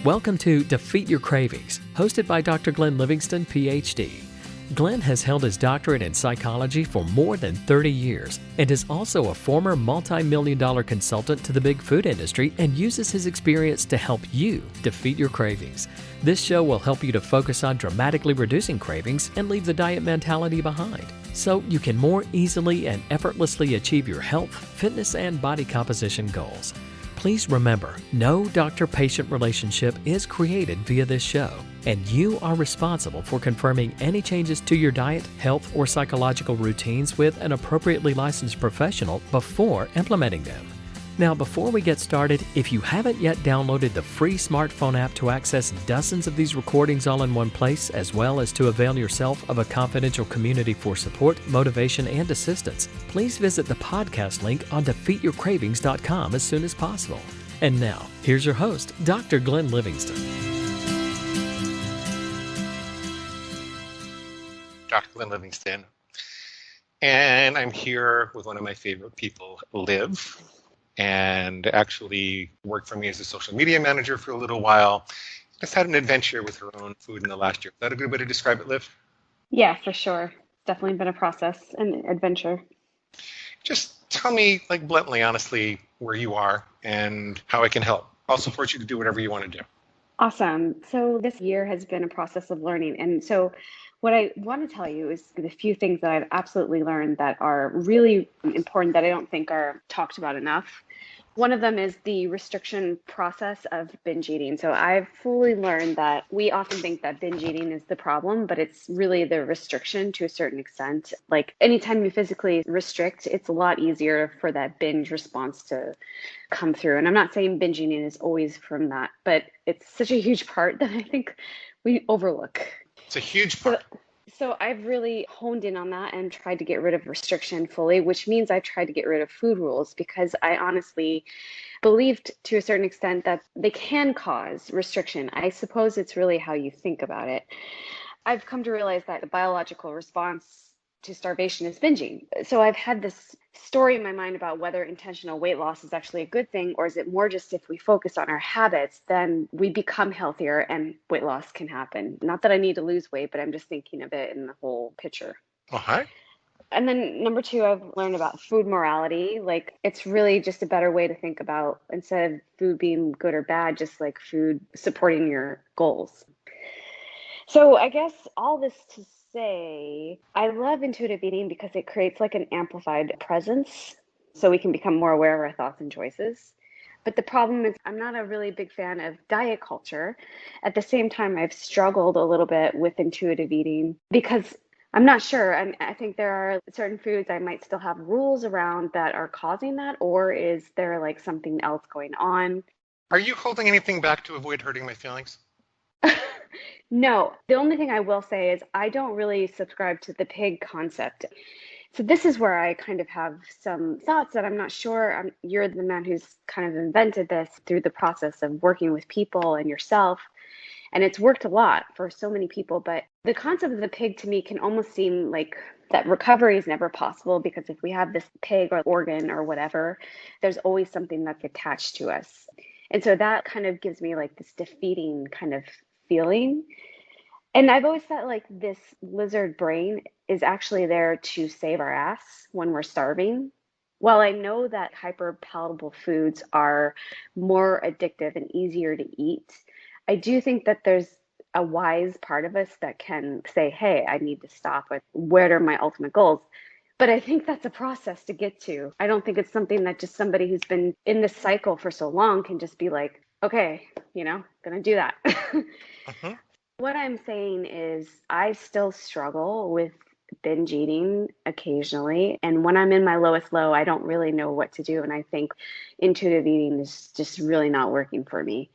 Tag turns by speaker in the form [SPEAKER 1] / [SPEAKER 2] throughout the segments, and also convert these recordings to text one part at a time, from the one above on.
[SPEAKER 1] Welcome to Defeat Your Cravings, hosted by Dr. Glenn Livingston, PhD. Glenn has held his doctorate in psychology for more than 30 years and is also a former multi-million-dollar consultant to the big food industry and uses his experience to help you defeat your cravings. This show will help you to focus on dramatically reducing cravings and leave the diet mentality behind, so you can more easily and effortlessly achieve your health, fitness, and body composition goals. Please remember, no doctor-patient relationship is created via this show, and you are responsible for confirming any changes to your diet, health, or psychological routines with an appropriately licensed professional before implementing them. Now, before we get started, if you haven't yet downloaded the free smartphone app to access dozens of these recordings all in one place, as well as to avail yourself of a confidential community for support, motivation, and assistance, please visit the podcast link on defeatyourcravings.com as soon as possible. And now, here's your host, Dr. Glenn Livingston.
[SPEAKER 2] Dr. Glenn Livingston, and I'm here with one of my favorite people, Liv, and actually worked for me as a social media manager for a little while. Just had an adventure with her own food in the last year. Is that a good way to describe it, Liv?
[SPEAKER 3] Yeah, for sure. Definitely been a process and adventure.
[SPEAKER 2] Just tell me, like, bluntly, honestly, where you are and how I can help. I'll support you to do whatever you want to do.
[SPEAKER 3] Awesome. So this year has been a process of learning. And so what I want to tell you is the few things that I've absolutely learned that are really important that I don't think are talked about enough. One of them is the restriction process of binge eating. So I've fully learned that we often think that binge eating is the problem, but it's really the restriction to a certain extent. Like anytime you physically restrict, it's a lot easier for that binge response to come through. And I'm not saying binge eating is always from that, but it's such a huge part that I think we overlook.
[SPEAKER 2] It's a huge part.
[SPEAKER 3] So I've really honed in on that and tried to get rid of restriction fully, which means I tried to get rid of food rules because I honestly believed to a certain extent that they can cause restriction. I suppose it's really how you think about it. I've come to realize that the biological response to starvation is binging. So I've had this story in my mind about whether intentional weight loss is actually a good thing, or is it more just if we focus on our habits, then we become healthier and weight loss can happen. Not that I need to lose weight, but I'm just thinking of it in the whole picture.
[SPEAKER 2] Okay.
[SPEAKER 3] And then number two, I've learned about food morality. Like it's really just a better way to think about, instead of food being good or bad, just like food supporting your goals. So I guess all this to say, I love intuitive eating because it creates like an amplified presence so we can become more aware of our thoughts and choices. But the problem is I'm not a really big fan of diet culture. At the same time, I've struggled a little bit with intuitive eating because I'm not sure. I think there are certain foods I might still have rules around that are causing that, or is there like something else going on?
[SPEAKER 2] Are you holding anything back to avoid hurting my feelings?
[SPEAKER 3] No, the only thing I will say is I don't really subscribe to the pig concept. So this is where I kind of have some thoughts that I'm not sure. You're the man who's kind of invented this through the process of working with people and yourself. And it's worked a lot for so many people. But the concept of the pig to me can almost seem like that recovery is never possible because if we have this pig or organ or whatever, there's always something that's attached to us. And so that kind of gives me like this defeating kind of feeling. And I've always felt like this lizard brain is actually there to save our ass when we're starving. While I know that hyper palatable foods are more addictive and easier to eat, I do think that there's a wise part of us that can say, hey, I need to stop. Where are my ultimate goals? But I think that's a process to get to. I don't think it's something that just somebody who's been in this cycle for so long can just be like, okay, gonna do that.
[SPEAKER 2] Uh-huh.
[SPEAKER 3] What I'm saying is I still struggle with binge eating occasionally. And when I'm in my lowest low, I don't really know what to do. And I think intuitive eating is just really not working for me.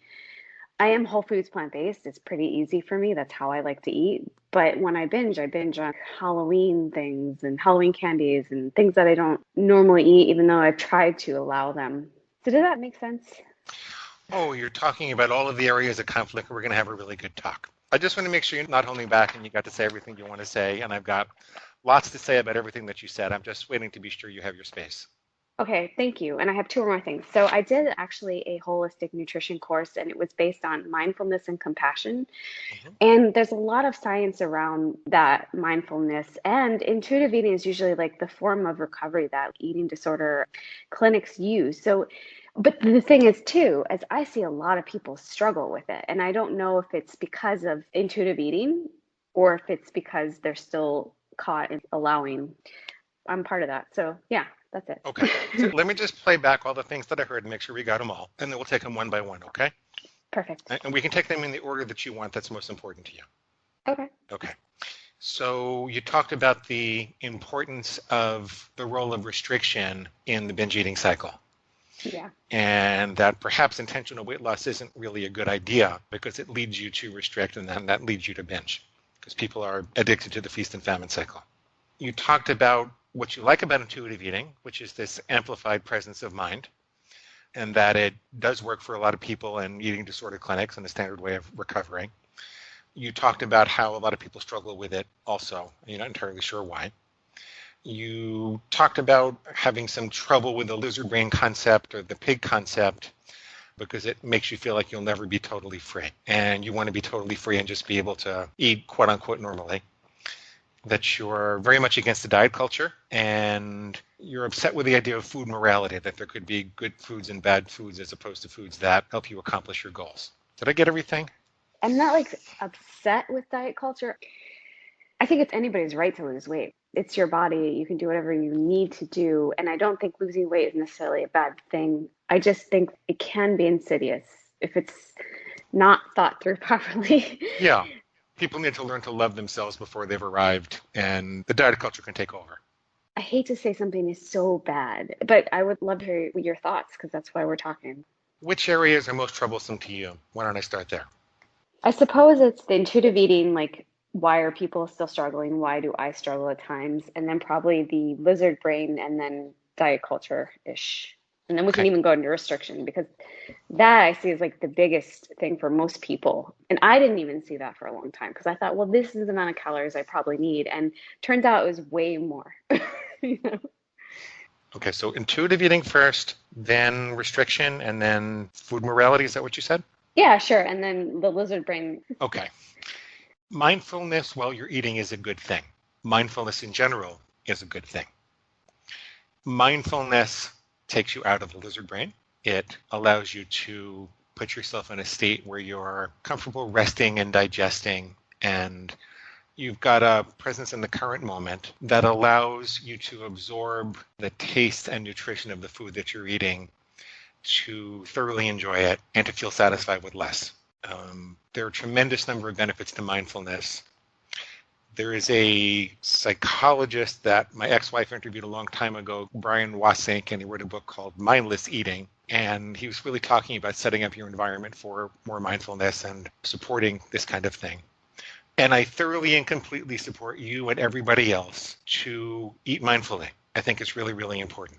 [SPEAKER 3] I am whole foods plant-based. It's pretty easy for me. That's how I like to eat. But when I binge on Halloween things and Halloween candies and things that I don't normally eat, even though I've tried to allow them. So does that make sense?
[SPEAKER 2] Oh, you're talking about all of the areas of conflict. We're going to have a really good talk. I just want to make sure you're not holding back and you got to say everything you want to say. And I've got lots to say about everything that you said. I'm just waiting to be sure you have your space.
[SPEAKER 3] Okay, thank you. And I have two more things. So I did actually a holistic nutrition course, and it was based on mindfulness and compassion.
[SPEAKER 2] Hmm.
[SPEAKER 3] And there's a lot of science around that mindfulness. And intuitive eating is usually like the form of recovery that eating disorder clinics use. So, but the thing is, too, as I see a lot of people struggle with it. And I don't know if it's because of intuitive eating or if it's because they're still caught in allowing. I'm part of that. So, yeah, that's
[SPEAKER 2] Okay. So
[SPEAKER 3] it.
[SPEAKER 2] let me just play back all the things that I heard and make sure we got them all, and then we'll take them one by one, okay?
[SPEAKER 3] Perfect.
[SPEAKER 2] And we can take them in the order that you want that's most important to you.
[SPEAKER 3] Okay.
[SPEAKER 2] Okay. So you talked about the importance of the role of restriction in the binge eating cycle,
[SPEAKER 3] Yeah.
[SPEAKER 2] and that perhaps intentional weight loss isn't really a good idea because it leads you to restrict, and then that leads you to binge because people are addicted to the feast and famine cycle. You talked about what you like about intuitive eating, which is this amplified presence of mind, and that it does work for a lot of people in eating disorder clinics and a standard way of recovering. You talked about how a lot of people struggle with it also. You're not entirely sure why. You talked about having some trouble with the lizard brain concept or the pig concept because it makes you feel like you'll never be totally free. And you want to be totally free and just be able to eat quote unquote normally. That you're very much against the diet culture and you're upset with the idea of food morality, that there could be good foods and bad foods as opposed to foods that help you accomplish your goals. Did I get everything?
[SPEAKER 3] I'm not like upset with diet culture. I think it's anybody's right to lose weight. It's your body. You can do whatever you need to do. And I don't think losing weight is necessarily a bad thing. I just think it can be insidious if it's not thought through properly.
[SPEAKER 2] Yeah. People need to learn to love themselves before they've arrived, and the diet culture can take over.
[SPEAKER 3] I hate to say something is so bad, but I would love to hear your thoughts because that's why we're talking.
[SPEAKER 2] Which areas are most troublesome to you? Why don't I start there?
[SPEAKER 3] I suppose it's the intuitive eating, like why are people still struggling? Why do I struggle at times? And then probably the lizard brain and then diet culture-ish. And then we can
[SPEAKER 2] Okay.
[SPEAKER 3] even go into restriction because that I see is like the biggest thing for most people. And I didn't even see that for a long time because I thought, well, this is the amount of calories I probably need. And turns out it was way more. You know?
[SPEAKER 2] Okay, so intuitive eating first, then restriction, and then food morality. Is that what you said?
[SPEAKER 3] Yeah, sure. And then the lizard brain.
[SPEAKER 2] Okay. Mindfulness while you're eating is a good thing. Mindfulness in general is a good thing. Mindfulness takes you out of the lizard brain. It allows you to put yourself in a state where you're comfortable resting and digesting, and you've got a presence in the current moment that allows you to absorb the taste and nutrition of the food that you're eating, to thoroughly enjoy it, and to feel satisfied with less. There are a tremendous number of benefits to mindfulness. There is a psychologist that my ex-wife interviewed a long time ago, Brian Wasink, and he wrote a book called Mindless Eating. And he was really talking about setting up your environment for more mindfulness and supporting this kind of thing. And I thoroughly and completely support you and everybody else to eat mindfully. I think it's really, really important.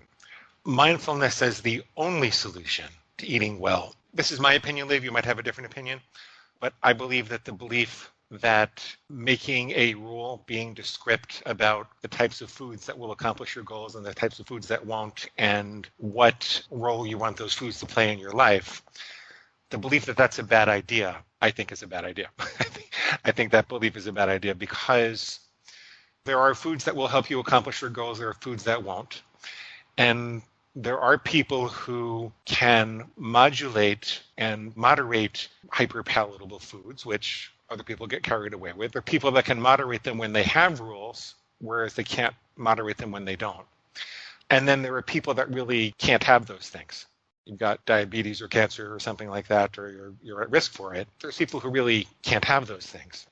[SPEAKER 2] Mindfulness as the only solution to eating well. This is my opinion, Liv. You might have a different opinion. But I believe that the belief that making a rule, being descript about the types of foods that will accomplish your goals and the types of foods that won't, and what role you want those foods to play in your life, the belief that that's a bad idea, I think is a bad idea. I think that belief is a bad idea because there are foods that will help you accomplish your goals. There are foods that won't. And there are people who can modulate and moderate hyperpalatable foods, which other people get carried away with. There are people that can moderate them when they have rules, whereas they can't moderate them when they don't. And then there are people that really can't have those things. You've got diabetes or cancer or something like that, or you're at risk for it. There's people who really can't have those things.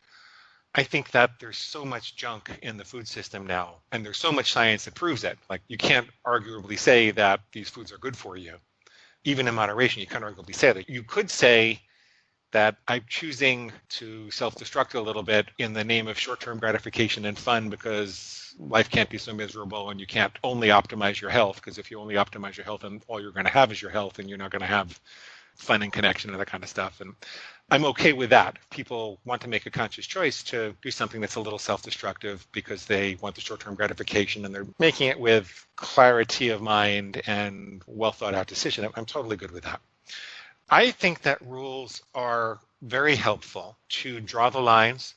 [SPEAKER 2] I think that there's so much junk in the food system now, and there's so much science that proves it. Like, you can't arguably say that these foods are good for you. Even in moderation, you can't arguably say that. You could say that I'm choosing to self-destruct a little bit in the name of short-term gratification and fun because life can't be so miserable and you can't only optimize your health, because if you only optimize your health and all you're going to have is your health, and you're not going to have fun and connection and that kind of stuff. And I'm okay with that. People want to make a conscious choice to do something that's a little self-destructive because they want the short-term gratification and they're making it with clarity of mind and well thought out decision. I'm totally good with that. I think that rules are very helpful to draw the lines,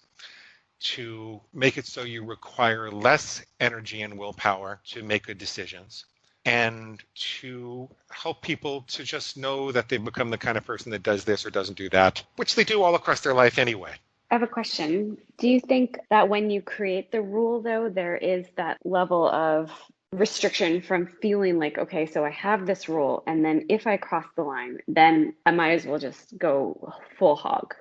[SPEAKER 2] to make it so you require less energy and willpower to make good decisions, and to help people to just know that they've become the kind of person that does this or doesn't do that, which they do all across their life anyway.
[SPEAKER 3] I have a question. Do you think that when you create the rule, though, there is that level of restriction from feeling like, okay, so I have this rule, and then if I cross the line, then I might as well just go full hog?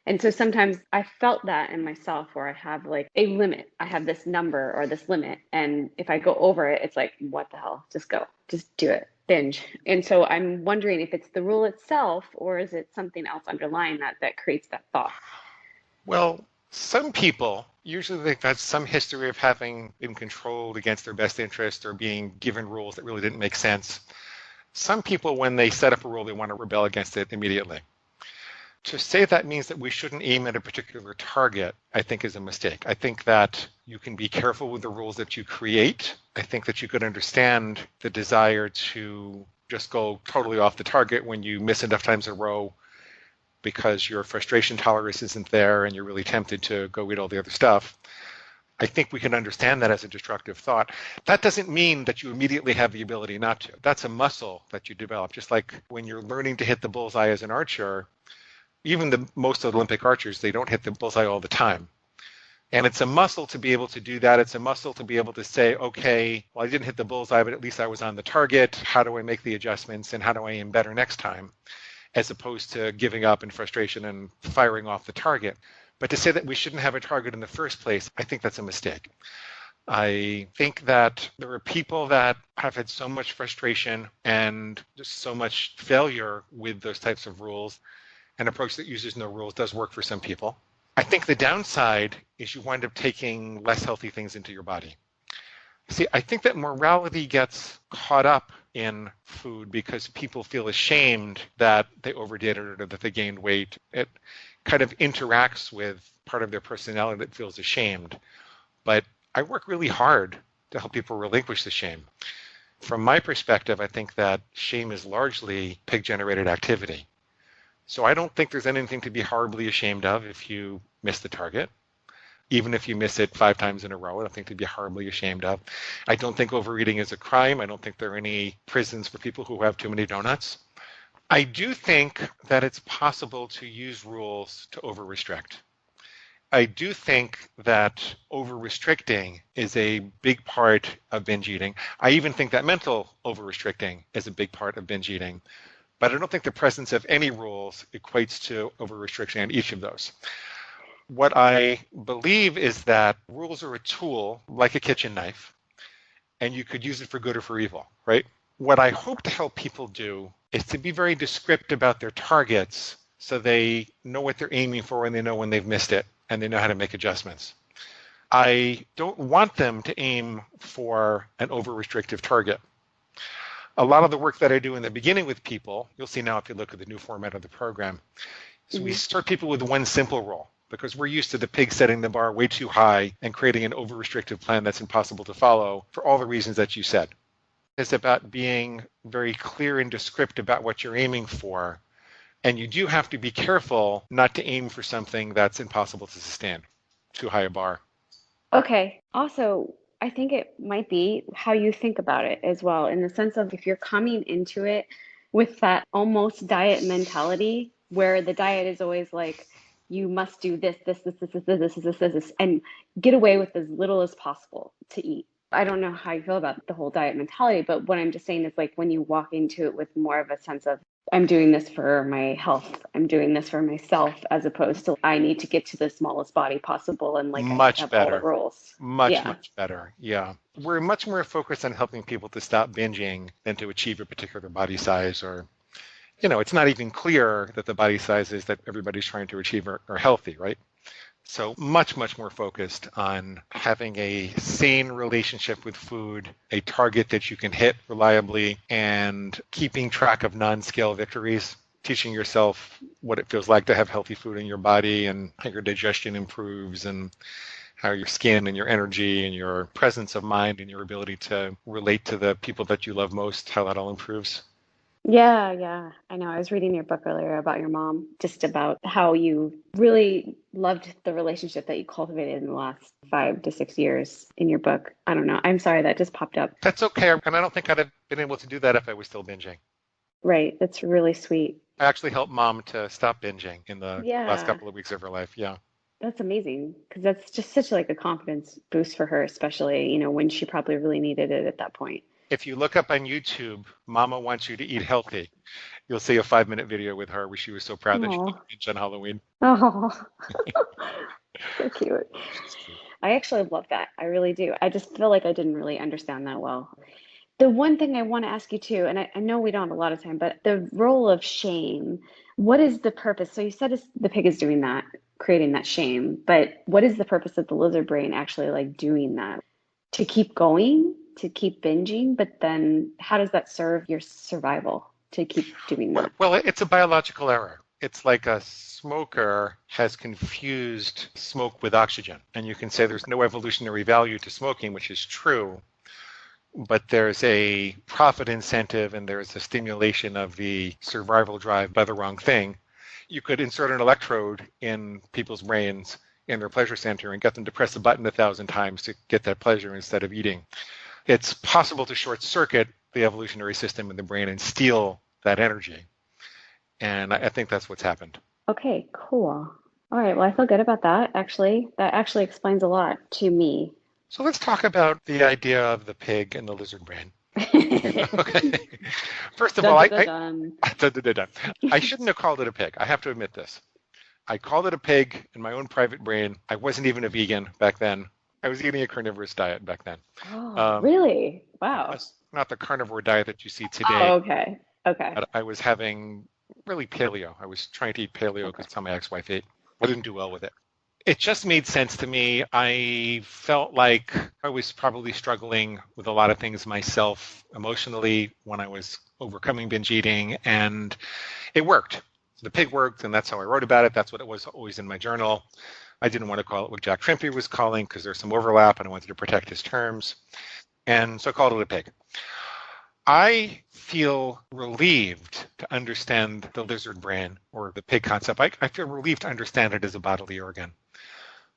[SPEAKER 3] And so sometimes I felt that in myself where I have like a limit. I have this number or this limit. And if I go over it, it's like, what the hell? Just go. Just do it. Binge. And so I'm wondering if it's the rule itself or is it something else underlying that creates that thought?
[SPEAKER 2] Well, some people usually think that's some history of having been controlled against their best interest or being given rules that really didn't make sense. Some people, when they set up a rule, they want to rebel against it immediately. To say that means that we shouldn't aim at a particular target, I think is a mistake. I think that you can be careful with the rules that you create. I think that you could understand the desire to just go totally off the target when you miss enough times in a row because your frustration tolerance isn't there and you're really tempted to go eat all the other stuff. I think we can understand that as a destructive thought. That doesn't mean that you immediately have the ability not to. That's a muscle that you develop. Just like when you're learning to hit the bullseye as an archer, even the most Olympic archers, they don't hit the bullseye all the time. And it's a muscle to be able to do that. It's a muscle to be able to say, okay, well, I didn't hit the bullseye, but at least I was on the target. How do I make the adjustments and how do I aim better next time? As opposed to giving up in frustration and firing off the target. But to say that we shouldn't have a target in the first place, I think that's a mistake. I think that there are people that have had so much frustration and just so much failure with those types of rules. An approach that uses no rules does work for some people. I think the downside is you wind up taking less healthy things into your body. See, I think that morality gets caught up in food because people feel ashamed that they overdid it or that they gained weight. It kind of interacts with part of their personality that feels ashamed. But I work really hard to help people relinquish the shame. From my perspective, I think that shame is largely pig-generated activity. So I don't think there's anything to be horribly ashamed of if you miss the target. Even if you miss it 5 times in a row, I don't think to be horribly ashamed of. I don't think overeating is a crime. I don't think there are any prisons for people who have too many donuts. I do think that it's possible to use rules to over-restrict. I do think that over-restricting is a big part of binge eating. I even think that mental over-restricting is a big part of binge eating. But I don't think the presence of any rules equates to over-restriction on each of those. What I believe is that rules are a tool like a kitchen knife, and you could use it for good or for evil, right? What I hope to help people do is to be very descriptive about their targets so they know what they're aiming for and they know when they've missed it and they know how to make adjustments. I don't want them to aim for an over-restrictive target. A lot of the work that I do in the beginning with people, you'll see now if you look at the new format of the program, so we start people with one simple rule because we're used to the pig setting the bar way too high and creating an over-restrictive plan that's impossible to follow for all the reasons that you said. It's about being very clear and descriptive about what you're aiming for. And you do have to be careful not to aim for something that's impossible to sustain, too high a bar.
[SPEAKER 3] Okay. Also, I think it might be how you think about it as well, in the sense of if you're coming into it with that almost diet mentality, where the diet is always like, you must do this, and get away with as little as possible to eat. I don't know how you feel about the whole diet mentality, but what I'm just saying is like when you walk into it with more of a sense of, I'm doing this for my health, I'm doing this for myself, as opposed to I need to get to the smallest body possible and like
[SPEAKER 2] much
[SPEAKER 3] I have
[SPEAKER 2] better.
[SPEAKER 3] all the rules.
[SPEAKER 2] Much better. Yeah. We're much more focused on helping people to stop binging than to achieve a particular body size or, it's not even clear that the body sizes that everybody's trying to achieve are healthy, right? So much more focused on having a sane relationship with food, a target that you can hit reliably, and keeping track of non-scale victories. teaching yourself what it feels like to have healthy food in your body and how your digestion improves and how your skin and your energy and your presence of mind and your ability to relate to the people that you love most, how that all improves.
[SPEAKER 3] Yeah, yeah. I know. I was reading your book earlier about your mom, just about how you really loved the relationship that you cultivated in the last 5 to 6 years in your book. I don't know. I'm sorry, that just popped up.
[SPEAKER 2] That's okay. And I don't think I'd have been able to do that if I was still binging.
[SPEAKER 3] Right. That's really sweet.
[SPEAKER 2] I actually helped mom to stop binging in the last
[SPEAKER 3] Yeah,
[SPEAKER 2] couple of weeks of her life. Yeah.
[SPEAKER 3] that's amazing because that's just such like a confidence boost for her, especially, when she probably really needed it at that point.
[SPEAKER 2] If you look up on YouTube, Mama Wants You to Eat Healthy, you'll see a 5-minute video with her where she was so proud that she
[SPEAKER 3] Oh,
[SPEAKER 2] didn't binge on Halloween.
[SPEAKER 3] oh, so cute. I actually love that. I really do. I just feel like I didn't really understand that well. The one thing I want to ask you too, and I know we don't have a lot of time, but the role of shame, what is the purpose? So you said the pig is doing that, creating that shame, but what is the purpose of the lizard brain actually like doing that? To keep going, to keep binging, but then how does that serve your survival to keep doing that?
[SPEAKER 2] Well, it's a biological error. It's like a smoker has confused smoke with oxygen. And you can say there's no evolutionary value to smoking, which is true, but there's a profit incentive and there's a stimulation of the survival drive by the wrong thing. You could insert an electrode in people's brains in their pleasure center and get them to press a button 1,000 times to get that pleasure instead of eating. It's possible to short circuit the evolutionary system in the brain and steal that energy. And I think that's what's happened.
[SPEAKER 3] Okay, cool. All right, well, I feel good about that, actually. That actually explains a lot to me.
[SPEAKER 2] So let's talk about the idea of the pig and the lizard brain. Okay. First of all,
[SPEAKER 3] Dun, dun, dun, dun.
[SPEAKER 2] I shouldn't have called it a pig. I have to admit this. I called it a pig in my own private brain. I wasn't even a vegan back then. I was eating a carnivorous diet back then.
[SPEAKER 3] Oh, really? Wow.
[SPEAKER 2] Not the carnivore diet that you see today.
[SPEAKER 3] Oh, okay. Okay.
[SPEAKER 2] I was having really paleo. I was trying to eat paleo because it's how my ex-wife ate. I didn't do well with it. It just made sense to me. I felt like I was probably struggling with a lot of things myself emotionally when I was overcoming binge eating, and it worked. The pig worked, and that's how I wrote about it. That's what it was always in my journal. I didn't want to call it what Jack Trimpe was calling because there's some overlap, and I wanted to protect his terms. And so I called it a pig. I feel relieved to understand the lizard brain or the pig concept. I feel relieved to understand it as a bodily organ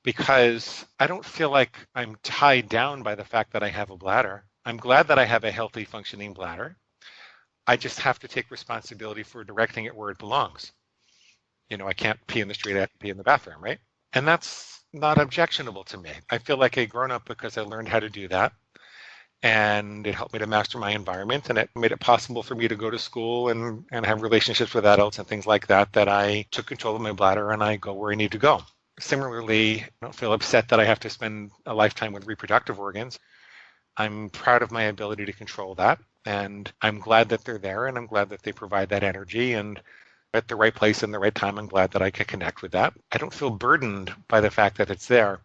[SPEAKER 2] because I don't feel like I'm tied down by the fact that I have a bladder. I'm glad that I have a healthy functioning bladder. I just have to take responsibility for directing it where it belongs. I can't pee in the street, I have to pee in the bathroom, right? And that's not objectionable to me. I feel like a grown-up because I learned how to do that. And it helped me to master my environment, and it made it possible for me to go to school and have relationships with adults and things like that, that I took control of my bladder and I go where I need to go. Similarly, I don't feel upset that I have to spend a lifetime with reproductive organs. I'm proud of my ability to control that, and I'm glad that they're there, and I'm glad that they provide that energy, and at the right place and the right time, I'm glad that I can connect with that. I don't feel burdened by the fact that it's there.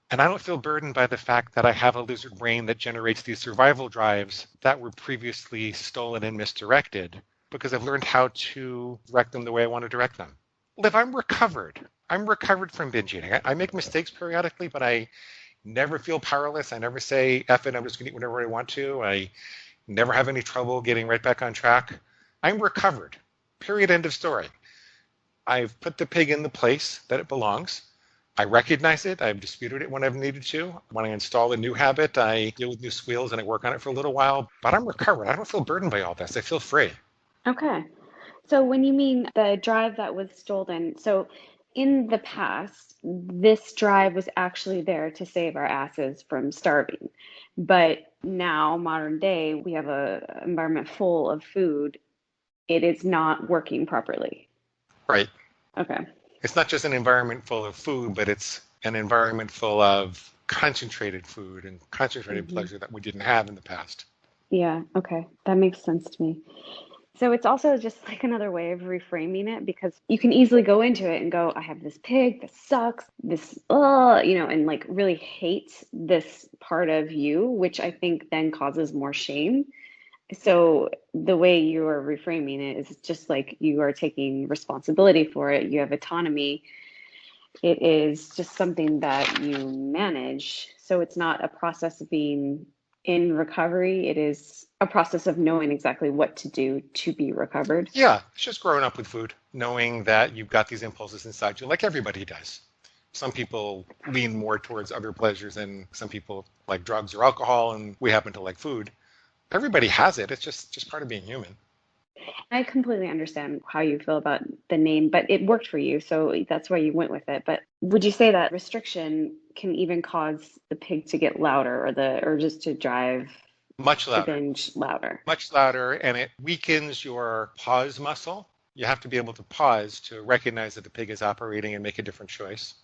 [SPEAKER 2] And I don't feel burdened by the fact that I have a lizard brain that generates these survival drives that were previously stolen and misdirected because I've learned how to direct them the way I want to direct them. Liv, I'm recovered. I'm recovered from binge eating. I make mistakes periodically, but I never feel powerless. I never say, F it, I'm just going to eat whatever I want to. I never have any trouble getting right back on track. I'm recovered. Period. End of story. I've put the pig in the place that it belongs. I recognize it. I've disputed it when I've needed to. When I install a new habit, I deal with new squeals and I work on it for a little while. But I'm recovered. I don't feel burdened by all this. I feel free.
[SPEAKER 3] Okay. So when you mean the drive that was stolen, so in the past, this drive was actually there to save our asses from starving. But now, modern day, we have a environment full of food. It is not working properly.
[SPEAKER 2] Right.
[SPEAKER 3] Okay.
[SPEAKER 2] It's not just an environment full of food, but it's an environment full of concentrated food and concentrated pleasure that we didn't have in the past.
[SPEAKER 3] Yeah, okay. That makes sense to me. So it's also just like another way of reframing it because you can easily go into it and go, I have this pig, this sucks, this, and like really hate this part of you, which I think then causes more shame. So the way you are reframing it is just like you are taking responsibility for it. You have autonomy. It is just something that you manage. So it's not a process of being in recovery. It is a process of knowing exactly what to do to be recovered.
[SPEAKER 2] Yeah, it's just growing up with food, knowing that you've got these impulses inside you, like everybody does. Some people lean more towards other pleasures, and some people like drugs or alcohol, and we happen to like food. Everybody has it. It's just part of being human.
[SPEAKER 3] I completely understand how you feel about the name, but it worked for you, so that's why you went with it. But would you say that restriction can even cause the pig to get louder or the urges to drive
[SPEAKER 2] Much
[SPEAKER 3] to
[SPEAKER 2] louder.
[SPEAKER 3] binge louder?
[SPEAKER 2] Much louder, and it weakens your pause muscle. You have to be able to pause to recognize that the pig is operating and make a different choice.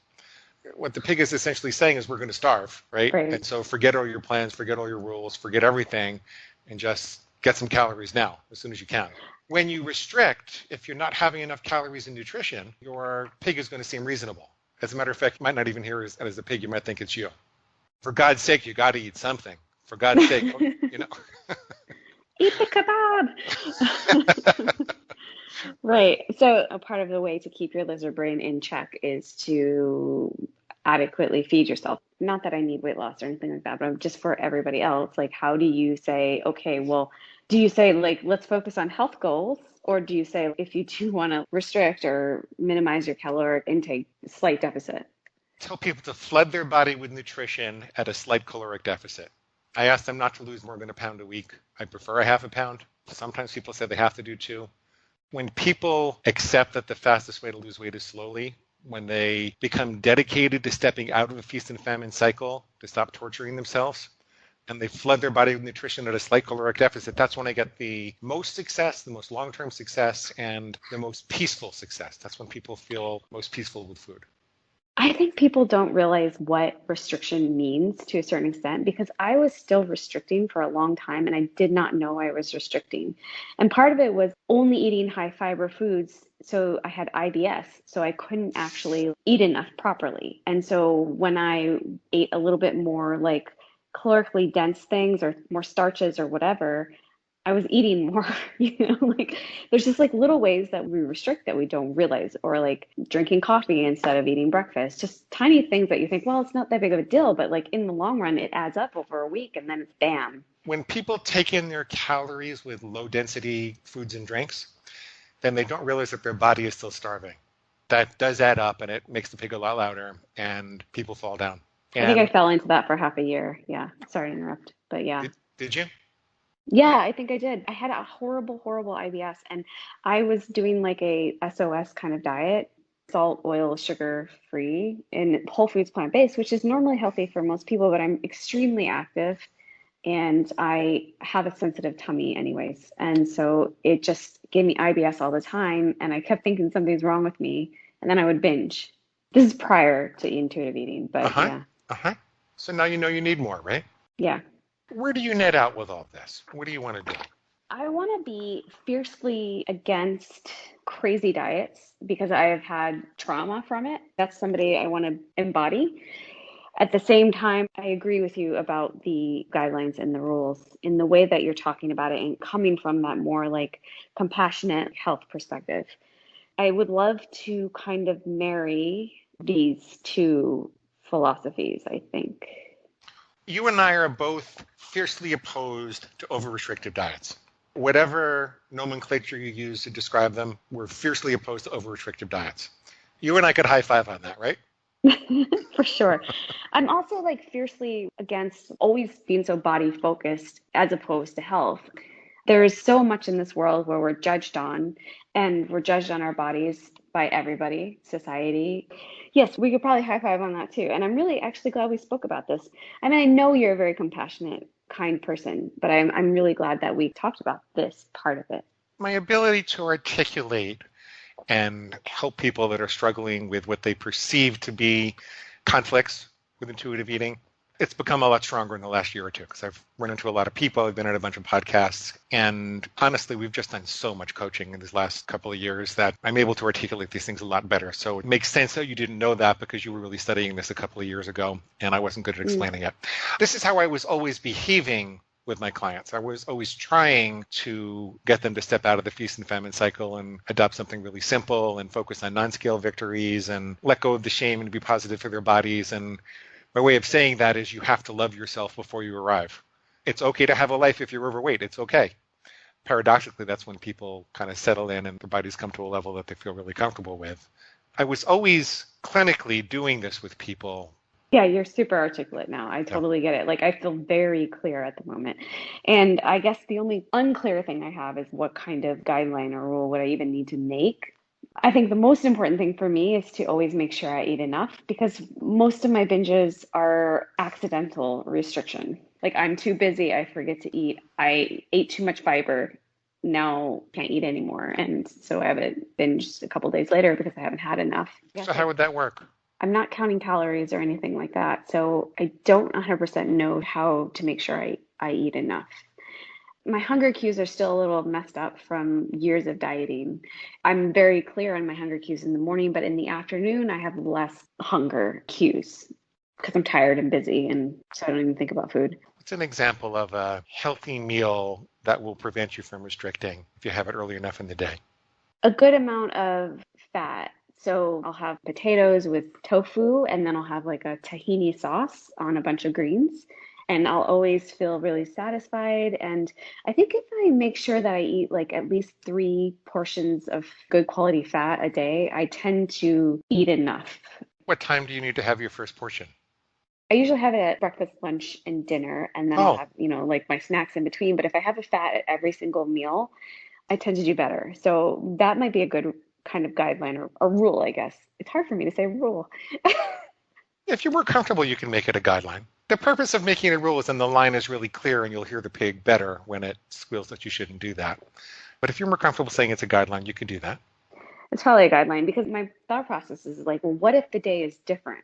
[SPEAKER 2] What the pig is essentially saying is we're going to starve, right?
[SPEAKER 3] Right.
[SPEAKER 2] And so forget all your plans, forget all your rules, forget everything, and just get some calories now as soon as you can. When you restrict, if you're not having enough calories and nutrition, your pig is going to seem reasonable. As a matter of fact, you might not even hear it as a pig, you might think it's you. For God's sake, you got to eat something. For God's sake, you know.
[SPEAKER 3] Eat the kebab. Right. So a part of the way to keep your lizard brain in check is to adequately feed yourself. Not that I need weight loss or anything like that, but just for everybody else, like how do you say, okay, well, do you say like let's focus on health goals? Or do you say if you do want to restrict or minimize your caloric intake, slight deficit?
[SPEAKER 2] Tell people to flood their body with nutrition at a slight caloric deficit. I ask them not to lose more than a pound a week. I prefer a half a pound. Sometimes people say they have to do 2. When people accept that the fastest way to lose weight is slowly, when they become dedicated to stepping out of a feast and famine cycle, to stop torturing themselves, and they flood their body with nutrition at a slight caloric deficit, that's when I get the most success, the most long-term success, and the most peaceful success. That's when people feel most peaceful with food.
[SPEAKER 3] I think people don't realize what restriction means to a certain extent because I was still restricting for a long time and I did not know I was restricting. And part of it was only eating high fiber foods. So I had IBS, so I couldn't actually eat enough properly. And so when I ate a little bit more like calorically dense things or more starches or whatever, I was eating more, like there's just like little ways that we restrict that we don't realize, or like drinking coffee instead of eating breakfast, just tiny things that you think, well, it's not that big of a deal, but like in the long run, it adds up over a week and then it's bam.
[SPEAKER 2] When people take in their calories with low density foods and drinks, then they don't realize that their body is still starving. That does add up and it makes the pig a lot louder and people fall down.
[SPEAKER 3] I think I fell into that for half a year. Yeah. Sorry to interrupt, but yeah.
[SPEAKER 2] Did you?
[SPEAKER 3] Yeah, I think I did. I had a horrible, horrible IBS, and I was doing like a SOS kind of diet, salt, oil, sugar free, and whole foods plant based, which is normally healthy for most people, but I'm extremely active and I have a sensitive tummy anyways. And so it just gave me IBS all the time, and I kept thinking something's wrong with me, and then I would binge. This is prior to intuitive eating, but yeah.
[SPEAKER 2] So now you know you need more, right?
[SPEAKER 3] Yeah.
[SPEAKER 2] Where do you net out with all this? What do you want to do?
[SPEAKER 3] I want to be fiercely against crazy diets because I have had trauma from it. That's somebody I want to embody. At the same time, I agree with you about the guidelines and the rules in the way that you're talking about it and coming from that more like compassionate health perspective. I would love to kind of marry these two philosophies, I think.
[SPEAKER 2] You and I are both fiercely opposed to over-restrictive diets. Whatever nomenclature you use to describe them, we're fiercely opposed to over-restrictive diets. You and I could high five on that, right?
[SPEAKER 3] For sure. I'm also like fiercely against always being so body focused as opposed to health. There is so much in this world where we're judged on, and we're judged on our bodies by everybody, society. Yes, we could probably high five on that too. And I'm really actually glad we spoke about this. I mean, I know you're a very compassionate, kind person, but I'm really glad that we talked about this part of it.
[SPEAKER 2] My ability to articulate and help people that are struggling with what they perceive to be conflicts with intuitive eating, it's become a lot stronger in the last year or two because I've run into a lot of people. I've been at a bunch of podcasts. And honestly, we've just done so much coaching in these last couple of years that I'm able to articulate these things a lot better. So it makes sense that you didn't know that because you were really studying this a couple of years ago and I wasn't good at explaining it. This is how I was always behaving with my clients. I was always trying to get them to step out of the feast and famine cycle and adopt something really simple and focus on non-scale victories and let go of the shame and be positive for their bodies. And my way of saying that is you have to love yourself before you arrive. It's okay to have a life if you're overweight. It's okay. Paradoxically, that's when people kind of settle in and their bodies come to a level that they feel really comfortable with. I was always clinically doing this with people.
[SPEAKER 3] Yeah, you're super articulate now. I totally get it. Like, I feel very clear at the moment. And I guess the only unclear thing I have is what kind of guideline or rule would I even need to make? I think the most important thing for me is to always make sure I eat enough, because most of my binges are accidental restriction. Like, I'm too busy, I forget to eat. I ate too much fiber, now can't eat anymore. And so I have a binge a couple days later because I haven't had enough.
[SPEAKER 2] So how would that work?
[SPEAKER 3] I'm not counting calories or anything like that. So I don't 100% know how to make sure I eat enough. My hunger cues are still a little messed up from years of dieting. I'm very clear on my hunger cues in the morning, but in the afternoon, I have less hunger cues because I'm tired and busy, and so I don't even think about food.
[SPEAKER 2] What's an example of a healthy meal that will prevent you from restricting if you have it early enough in the day?
[SPEAKER 3] A good amount of fat. So I'll have potatoes with tofu, and then I'll have like a tahini sauce on a bunch of greens. And I'll always feel really satisfied. And I think if I make sure that I eat like at least 3 portions of good quality fat a day, I tend to eat enough.
[SPEAKER 2] What time do you need to have your first portion?
[SPEAKER 3] I usually have it at breakfast, lunch, and dinner, and then I'll have, like my snacks in between. But if I have a fat at every single meal, I tend to do better. So that might be a good kind of guideline or rule, I guess. It's hard for me to say rule.
[SPEAKER 2] If you're more comfortable, you can make it a guideline. The purpose of making a rule is then the line is really clear and you'll hear the pig better when it squeals that you shouldn't do that. But if you're more comfortable saying it's a guideline, you can do that.
[SPEAKER 3] It's probably a guideline because my thought process is like, well, what if the day is different?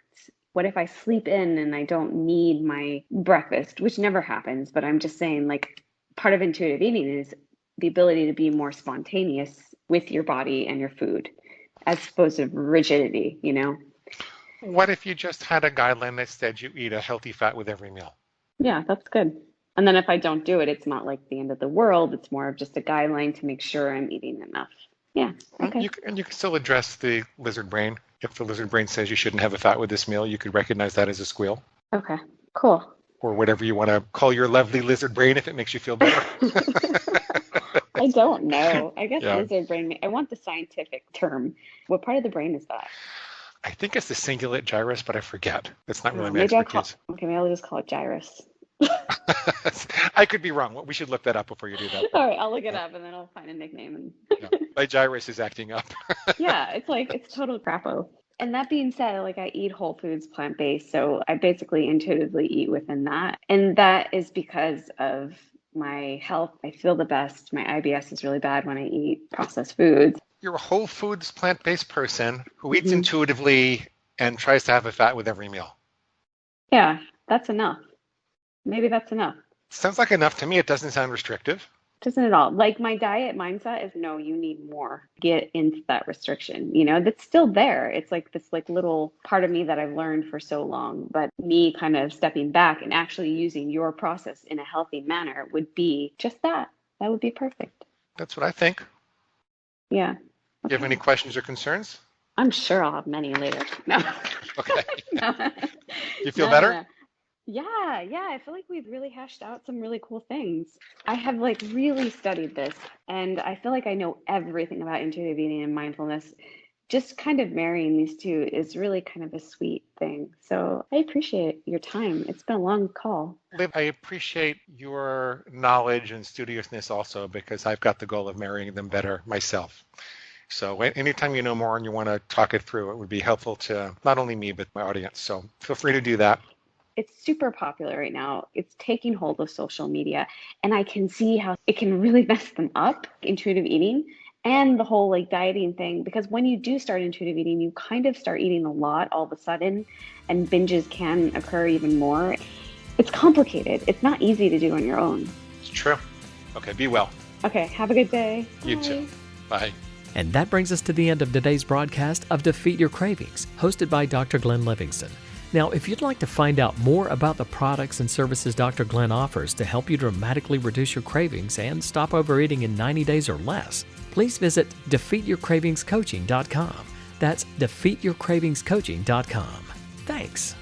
[SPEAKER 3] What if I sleep in and I don't need my breakfast, which never happens, but I'm just saying, like, part of intuitive eating is the ability to be more spontaneous with your body and your food as opposed to rigidity, you know?
[SPEAKER 2] What if you just had a guideline that said you eat a healthy fat with every meal?
[SPEAKER 3] Yeah, that's good. And then if I don't do it, it's not like the end of the world. It's more of just a guideline to make sure I'm eating enough. Yeah. Okay.
[SPEAKER 2] You can still address the lizard brain. If the lizard brain says you shouldn't have a fat with this meal, you could recognize that as a squeal.
[SPEAKER 3] Okay, cool.
[SPEAKER 2] Or whatever you want to call your lovely lizard brain if it makes you feel better.
[SPEAKER 3] I don't know. I guess lizard brain, I want the scientific term. What part of the brain is that?
[SPEAKER 2] I think it's the cingulate gyrus, but I forget. It's not really my
[SPEAKER 3] maybe
[SPEAKER 2] expertise.
[SPEAKER 3] Maybe I'll just call it gyrus.
[SPEAKER 2] I could be wrong. We should look that up before you do that.
[SPEAKER 3] All right, I'll look it up and then I'll find a nickname.
[SPEAKER 2] My gyrus is acting up.
[SPEAKER 3] Yeah, it's total crapo. And that being said, like, I eat whole foods, plant-based, so I basically intuitively eat within that. And that is because of my health. I feel the best. My IBS is really bad when I eat processed foods.
[SPEAKER 2] You're a whole foods, plant-based person who eats intuitively and tries to have a fat with every meal.
[SPEAKER 3] Yeah, that's enough. Maybe that's enough.
[SPEAKER 2] Sounds like enough to me. It doesn't sound restrictive.
[SPEAKER 3] Doesn't at all. Like, my diet mindset is, no, you need more. Get into that restriction. You know, that's still there. It's like this like little part of me that I've learned for so long. But me kind of stepping back and actually using your process in a healthy manner would be just that. That would be perfect.
[SPEAKER 2] That's what I think.
[SPEAKER 3] Yeah.
[SPEAKER 2] Do you have any questions or concerns?
[SPEAKER 3] I'm sure I'll have many later. No.
[SPEAKER 2] Okay.
[SPEAKER 3] No.
[SPEAKER 2] You feel better?
[SPEAKER 3] No. Yeah. I feel like we've really hashed out some really cool things. I have like really studied this, and I feel like I know everything about intuitive eating and mindfulness. Just kind of marrying these two is really kind of a sweet thing. So I appreciate your time. It's been a long call.
[SPEAKER 2] Liv, I appreciate your knowledge and studiousness also, because I've got the goal of marrying them better myself. So anytime you know more and you want to talk it through, it would be helpful to not only me, but my audience. So feel free to do that.
[SPEAKER 3] It's super popular right now. It's taking hold of social media, and I can see how it can really mess them up, intuitive eating and the whole like dieting thing, because when you do start intuitive eating, you kind of start eating a lot all of a sudden, and binges can occur even more. It's complicated. It's not easy to do on your own.
[SPEAKER 2] It's true. Okay, be well.
[SPEAKER 3] Okay, have a good day.
[SPEAKER 2] You
[SPEAKER 3] Bye.
[SPEAKER 2] too. Bye.
[SPEAKER 1] And that brings us to the end of today's broadcast of Defeat Your Cravings, hosted by Dr. Glenn Livingston. Now, if you'd like to find out more about the products and services Dr. Glenn offers to help you dramatically reduce your cravings and stop overeating in 90 days or less, please visit defeatyourcravingscoaching.com. That's defeatyourcravingscoaching.com. Thanks.